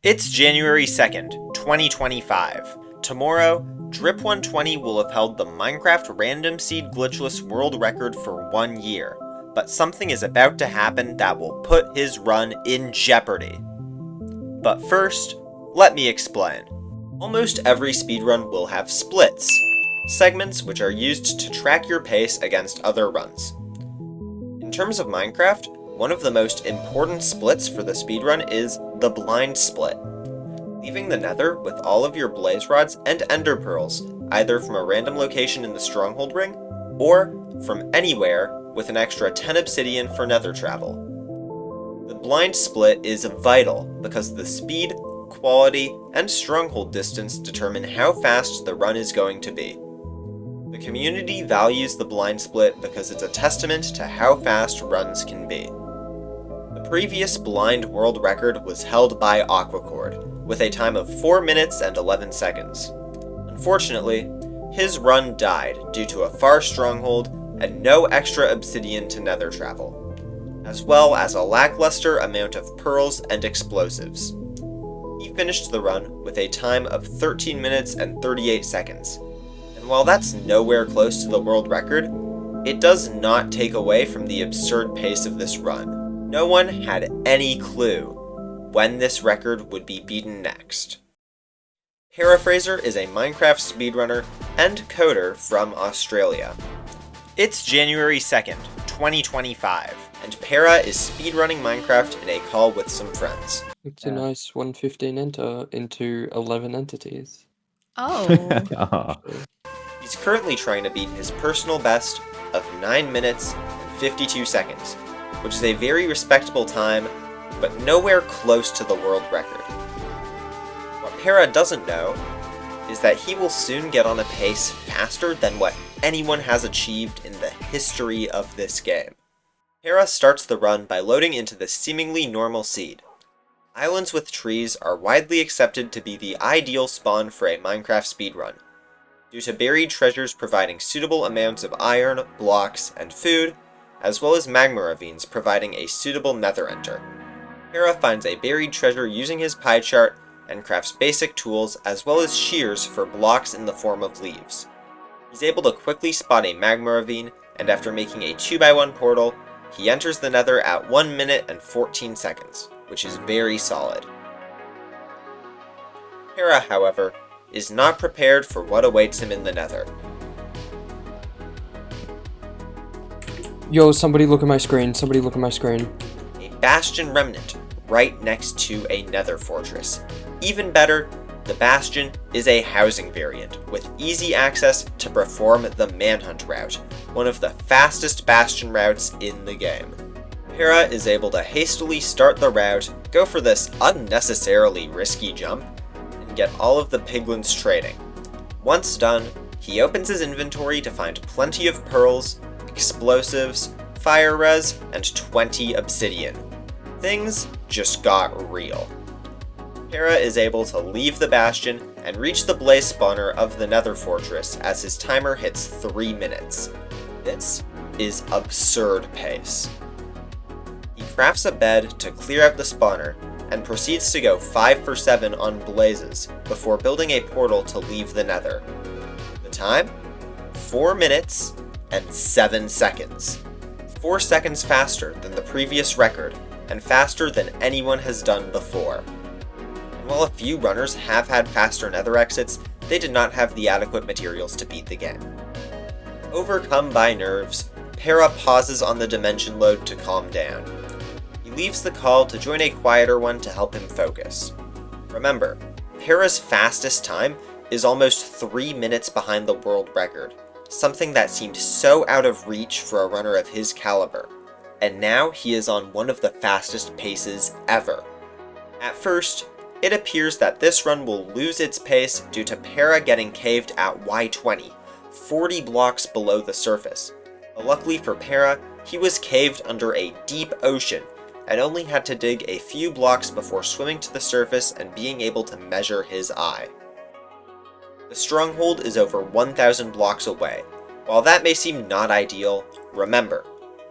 It's January 2nd, 2025. Tomorrow, Drip120 will have held the Minecraft Random Seed Glitchless world record for 1 year, but something is about to happen that will put his run in jeopardy. But first, let me explain. Almost every speedrun will have splits, segments which are used to track your pace against other runs. In terms of Minecraft, one of the most important splits for the speedrun is the blind split, leaving the nether with all of your blaze rods and ender pearls, either from a random location in the stronghold ring, or from anywhere with an extra 10 obsidian for nether travel. The blind split is vital because the speed, quality, and stronghold distance determine how fast the run is going to be. The community values the blind split because it's a testament to how fast runs can be. The previous blind world record was held by Aquacord, with a time of 4 minutes and 11 seconds. Unfortunately, his run died due to a far stronghold and no extra obsidian to nether travel, as well as a lackluster amount of pearls and explosives. He finished the run with a time of 13 minutes and 38 seconds. And while that's nowhere close to the world record, it does not take away from the absurd pace of this run. No one had any clue when this record would be beaten next. Paraphraser is a Minecraft speedrunner and coder from Australia. It's January 2nd, 2025, and Para is speedrunning Minecraft in a call with some friends. It's a nice 115 enter into 11 entities. Oh. He's currently trying to beat his personal best of 9 minutes and 52 seconds, which is a very respectable time, but nowhere close to the world record. What Para doesn't know is that he will soon get on a pace faster than what anyone has achieved in the history of this game. Para starts the run by loading into the seemingly normal seed. Islands with trees are widely accepted to be the ideal spawn for a Minecraft speedrun, due to buried treasures providing suitable amounts of iron, blocks, and food, as well as magma ravines providing a suitable nether enter. Para finds a buried treasure using his pie chart and crafts basic tools as well as shears for blocks in the form of leaves. He's able to quickly spot a magma ravine, and after making a 2x1 portal, he enters the nether at 1 minute and 14 seconds, which is very solid. Para, however, is not prepared for what awaits him in the nether. Yo, somebody look at my screen, A bastion remnant right next to a nether fortress. Even better, the bastion is a housing variant with easy access to perform the manhunt route, one of the fastest bastion routes in the game. Para is able to hastily start the route, go for this unnecessarily risky jump, and get all of the piglins trading. Once done, he opens his inventory to find plenty of pearls, explosives, fire res, and 20 obsidian. Things just got real. Para is able to leave the bastion and reach the blaze spawner of the nether fortress as his timer hits 3 minutes. This is absurd pace. He crafts a bed to clear out the spawner and proceeds to go 5 for 7 on blazes before building a portal to leave the nether. The time? 4 minutes and 7 seconds. 4 seconds faster than the previous record, and faster than anyone has done before. And while a few runners have had faster nether exits, they did not have the adequate materials to beat the game. Overcome by nerves, Para pauses on the dimension load to calm down. He leaves the call to join a quieter one to help him focus. Remember, Para's fastest time is almost 3 minutes behind the world record, something that seemed so out of reach for a runner of his caliber, and now he is on one of the fastest paces ever. At first, it appears that this run will lose its pace due to Para getting caved at Y20, 40 blocks below the surface. But luckily for Para, he was caved under a deep ocean, and only had to dig a few blocks before swimming to the surface and being able to measure his eye. The stronghold is over 1,000 blocks away. While that may seem not ideal, remember,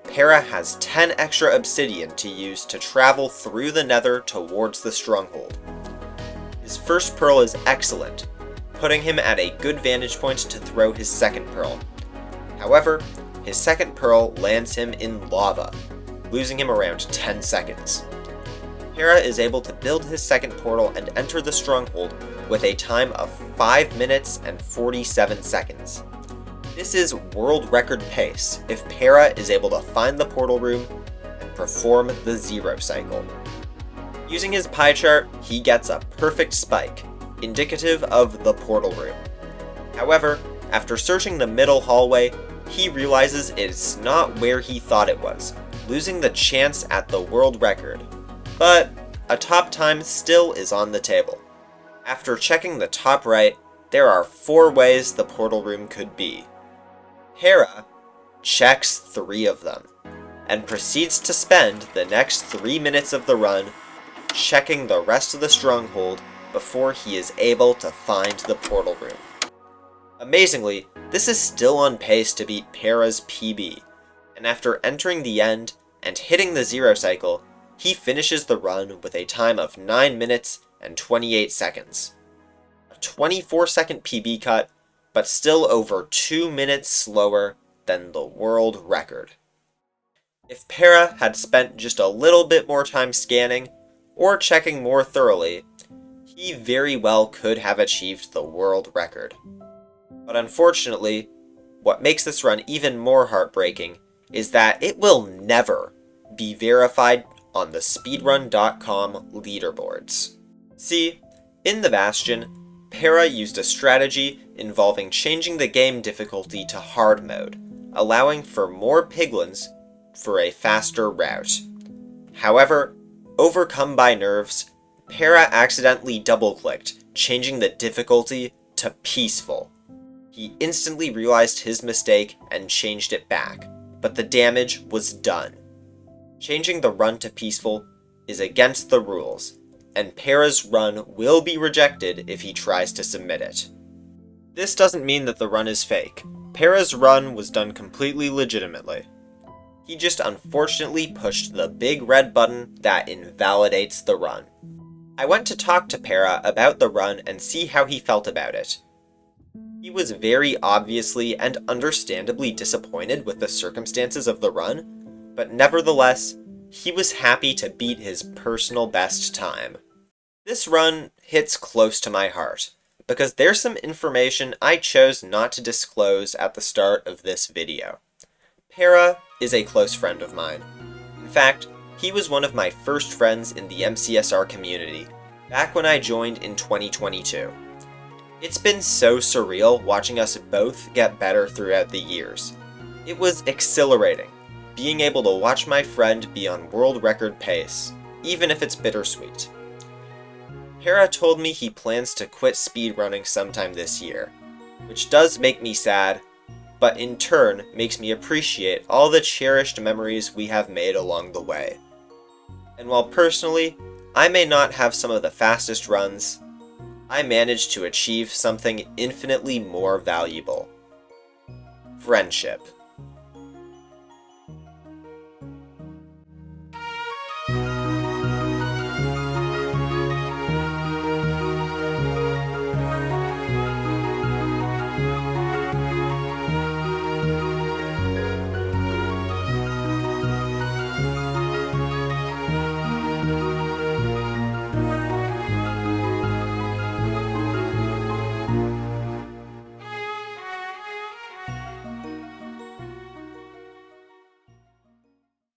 Para has 10 extra obsidian to use to travel through the nether towards the stronghold. His first pearl is excellent, putting him at a good vantage point to throw his second pearl. However, his second pearl lands him in lava, losing him around 10 seconds. Para is able to build his second portal and enter the stronghold with a time of 5 minutes and 47 seconds. This is world record pace if Para is able to find the portal room and perform the zero cycle. Using his pie chart, he gets a perfect spike, indicative of the portal room. However, after searching the middle hallway, he realizes it's not where he thought it was, losing the chance at the world record. But a top time still is on the table. After checking the top right, there are 4 ways the portal room could be. Para checks 3 of them, and proceeds to spend the next 3 minutes of the run checking the rest of the stronghold before he is able to find the portal room. Amazingly, this is still on pace to beat Para's PB, and after entering the end and hitting the zero cycle, he finishes the run with a time of 9 minutes and 28 seconds. A 24-second PB cut, but still over 2 minutes slower than the world record. If Para had spent just a little bit more time scanning, or checking more thoroughly, he very well could have achieved the world record. But unfortunately, what makes this run even more heartbreaking is that it will never be verified on the speedrun.com leaderboards. See, in the Bastion, Para used a strategy involving changing the game difficulty to hard mode, allowing for more piglins for a faster route. However, overcome by nerves, Para accidentally double-clicked, changing the difficulty to peaceful. He instantly realized his mistake and changed it back, but the damage was done. Changing the run to peaceful is against the rules, and Para's run will be rejected if he tries to submit it. This doesn't mean that the run is fake. Para's run was done completely legitimately. He just unfortunately pushed the big red button that invalidates the run. I went to talk to Para about the run and see how he felt about it. He was very obviously and understandably disappointed with the circumstances of the run, but nevertheless, he was happy to beat his personal best time. This run hits close to my heart, because there's some information I chose not to disclose at the start of this video. Para is a close friend of mine. In fact, he was one of my first friends in the MCSR community, back when I joined in 2022. It's been so surreal watching us both get better throughout the years. It was exhilarating, being able to watch my friend be on world record pace, even if it's bittersweet. Para told me he plans to quit speedrunning sometime this year, which does make me sad, but in turn makes me appreciate all the cherished memories we have made along the way. And while personally, I may not have some of the fastest runs, I managed to achieve something infinitely more valuable: friendship.